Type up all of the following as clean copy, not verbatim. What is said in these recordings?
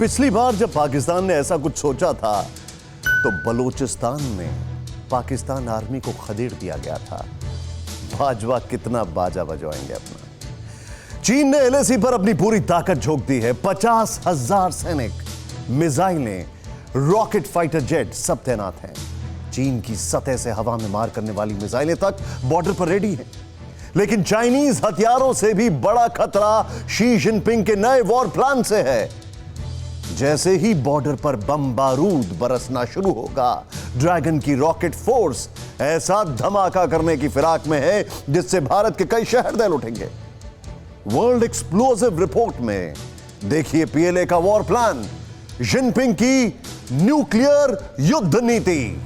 पिछली बार जब पाकिस्तान ने ऐसा कुछ सोचा था तो बलूचिस्तान में पाकिस्तान आर्मी को खदेड़ दिया गया था। भाजपा कितना बाजा बजवाएंगे अपना। चीन ने एलएसी पर अपनी पूरी ताकत झोंक दी है। 50,000 सैनिक, मिसाइलें, रॉकेट फाइटर जेट सब तैनात हैं। चीन की सतह से हवा में मार करने वाली मिसाइलें तक बॉर्डर पर रेडी हैं। लेकिन चाइनीज हथियारों से भी बड़ा खतरा शी जिनपिंग के नए वॉर प्लान से है। जैसे ही बॉर्डर पर बम बारूद बरसना शुरू होगा, ड्रैगन की रॉकेट फोर्स ऐसा धमाका करने की फिराक में है जिससे भारत के कई शहर दहल उठेंगे। वर्ल्ड एक्सप्लोसिव रिपोर्ट में देखिए पीएलए का वॉर प्लान, जिनपिंग की न्यूक्लियर युद्ध नीति।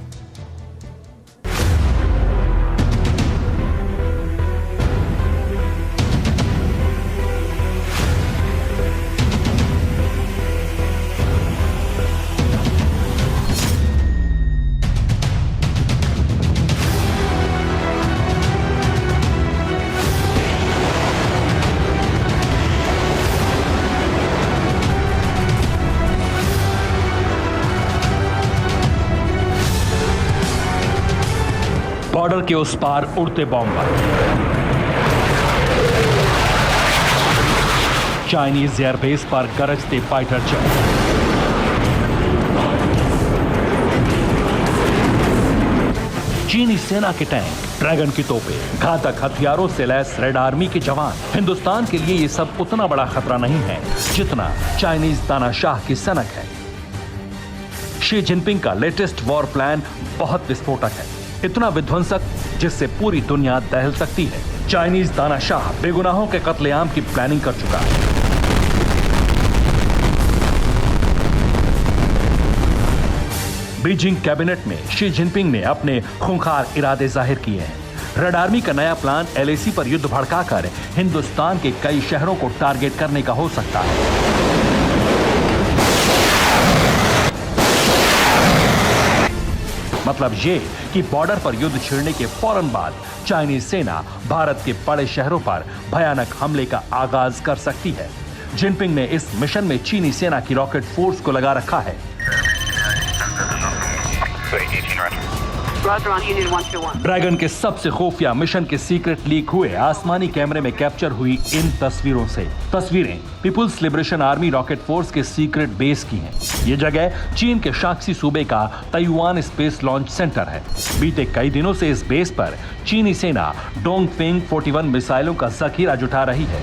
बॉर्डर के उस पार उड़ते बॉम्बर, चाइनीज एयरबेस पर गरजते फाइटर जेट, चीनी सेना के टैंक, ड्रैगन की तोपें, घातक हथियारों से लैस रेड आर्मी के जवान। हिंदुस्तान के लिए ये सब उतना बड़ा खतरा नहीं है जितना चाइनीज तानाशाह की सनक है। शी जिनपिंग का लेटेस्ट वॉर प्लान बहुत विस्फोटक है, इतना विध्वंसक जिससे पूरी दुनिया दहल सकती है। चाइनीज तानाशाह बेगुनाहों के कत्लेआम की प्लानिंग कर चुका है। बीजिंग कैबिनेट में शी जिनपिंग ने अपने खूंखार इरादे जाहिर किए हैं। रेड आर्मी का नया प्लान एलएसी पर युद्ध भड़काकर हिंदुस्तान के कई शहरों को टारगेट करने का हो सकता है। मतलब ये कि बॉर्डर पर युद्ध छिड़ने के फौरन बाद चाइनीज सेना भारत के बड़े शहरों पर भयानक हमले का आगाज कर सकती है। जिनपिंग ने इस मिशन में चीनी सेना की रॉकेट फोर्स को लगा रखा है। ड्रैगन के सबसे खुफिया मिशन के सीक्रेट लीक हुए आसमानी कैमरे में कैप्चर हुई इन तस्वीरों से। तस्वीरें People's Liberation Army rocket force के सीक्रेट बेस की हैं। ये जगह चीन के शांक्सी सूबे का ताइवान स्पेस लॉन्च सेंटर है। बीते कई दिनों से इस बेस पर चीनी सेना डोंगफेंग 41 मिसाइलों का जखीरा जुटा रही है।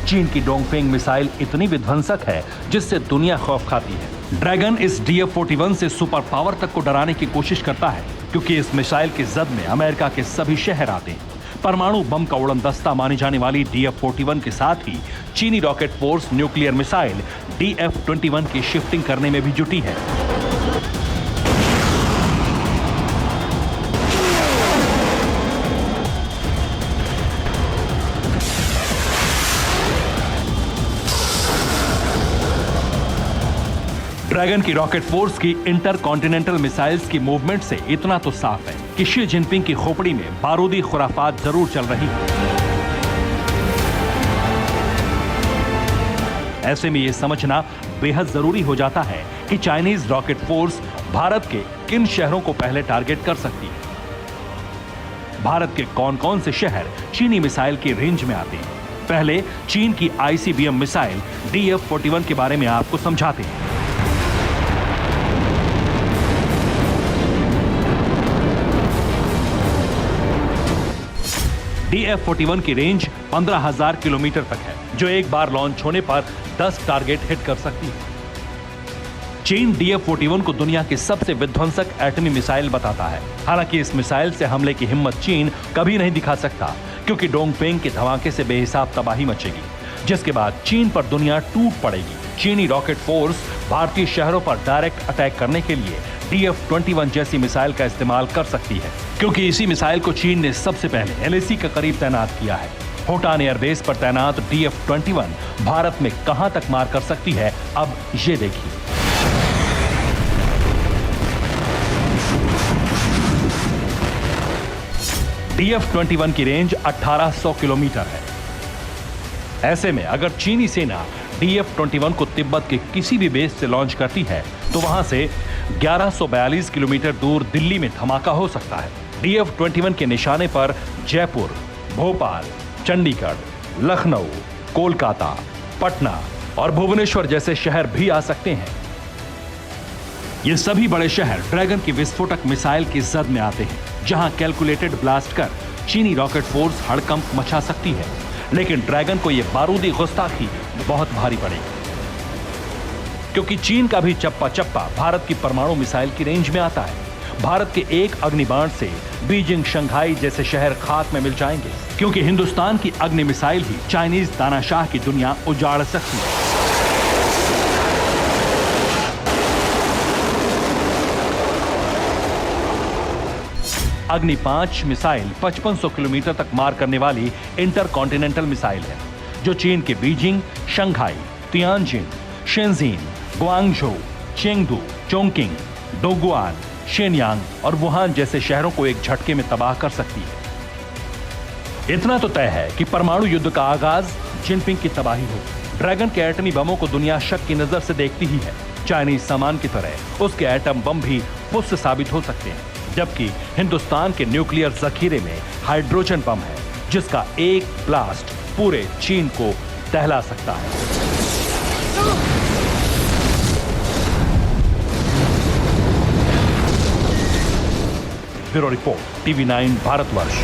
चीन की डोंगफेंग मिसाइल इतनी विध्वंसक है जिससे दुनिया खौफ खाती है। ड्रैगन इस DF-41 से सुपर पावर तक को डराने की कोशिश करता है क्योंकि इस मिसाइल के जद में अमेरिका के सभी शहर आते हैं। परमाणु बम का उड़न दस्ता मानी जाने वाली DF-41 के साथ ही चीनी rocket force nuclear missile DF-21 की शिफ्टिंग करने में भी जुटी है। ड्रैगन की रॉकेट फोर्स की इंटरकॉन्टिनेंटल मिसाइल्स की मूवमेंट से इतना तो साफ है कि शी जिनपिंग की खोपड़ी में बारूदी खुराफात जरूर चल रही है। ऐसे में यह समझना बेहद जरूरी हो जाता है कि चाइनीज रॉकेट फोर्स भारत के किन शहरों को पहले टारगेट कर सकती है। भारत के कौन कौन से शहर चीनी मिसाइल की रेंज में आते हैं। पहले चीन की ICBM मिसाइल DF-41 के बारे में आपको समझाते हैं। DF-41 की रेंज 15,000 किलोमीटर तक है, जो एक बार लॉन्च होने पर 10 टारगेट हिट कर सकती है। चीन DF-41 को दुनिया की सबसे विध्वंसक एटमी मिसाइल बताता है। हालांकि इस मिसाइल से हमले की हिम्मत चीन कभी नहीं दिखा सकता क्योंकि डोंगफेंग के धमाके से बेहिसाब तबाही मचेगी, जिसके बाद चीन पर दुनिया टूट पड़ेगी। चीनी रॉकेट फोर्स भारतीय शहरों पर डायरेक्ट अटैक करने के लिए DF-21 जैसी मिसाइल का इस्तेमाल कर सकती है क्योंकि इसी मिसाइल को चीन ने सबसे पहले एलएसी के करीब तैनात किया है। होटान एयरबेस पर तैनात DF-21 भारत में कहां तक मार कर सकती है, अब ये देखिए। DF-21 की रेंज 1800 किलोमीटर है। ऐसे में अगर चीनी सेना DF-21 को तिब्बत के किसी भी बेस से लॉन्च करती है तो वहां से 1142 किलोमीटर दूर दिल्ली में धमाका हो सकता है। DF-21 के निशाने पर जयपुर, भोपाल, चंडीगढ़, लखनऊ, कोलकाता, पटना और भुवनेश्वर जैसे शहर भी आ सकते हैं। ये सभी बड़े शहर ड्रैगन की विस्फोटक मिसाइल की जद में आते हैं, जहां कैलकुलेटेड ब्लास्ट कर चीनी रॉकेट फोर्स हड़कंप मचा सकती है। लेकिन ड्रैगन को यह बारूदी गुस्ताखी बहुत भारी पड़ेगी, क्योंकि चीन का भी चप्पा चप्पा भारत की परमाणु मिसाइल की रेंज में आता है। भारत के एक अग्निबाण से बीजिंग, शंघाई जैसे शहर खाक में मिल जाएंगे, क्योंकि हिंदुस्तान की अग्नि मिसाइल ही चाइनीज तानाशाह की दुनिया उजाड़ सकती है। अग्नि 5 मिसाइल 5500 किलोमीटर तक मार करने वाली इंटरकॉन्टिनेंटल मिसाइल है, जो चीन के Beijing, Shanghai, Tianjin, Shenzhen, Guangzhou, Chengdu, Chongqing, Dongguan, Shenyang और वुहान जैसे शहरों को एक झटके में तबाह कर सकती है। इतना तो तय है कि परमाणु युद्ध का आगाज जिनपिंग की तबाही होगी। ड्रैगन के एटमी बमों को दुनिया शक की नजर से देखती ही है। चाइनीज सामान की तरह उसके एटम बम भी पुष्ट साबित हो सकते हैं, जबकि हिंदुस्तान के न्यूक्लियर जखीरे में हाइड्रोजन बम है, जिसका एक ब्लास्ट पूरे चीन को दहला सकता है। Bureau report, TV9 Bharatvarsh.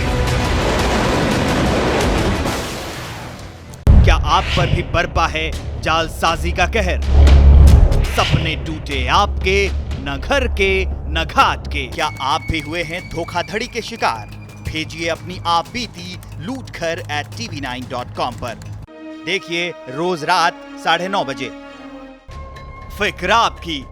क्या आप पर भी बरपा है जालसाजी का कहर? सपने टूटे आपके, न घर के न घाट के। क्या आप भी हुए हैं धोखाधड़ी के शिकार? भेजिए अपनी आप बीती लूटखर @tv9.com पर। देखिए रोज रात 9:30 बजे। फिक्र आपकी,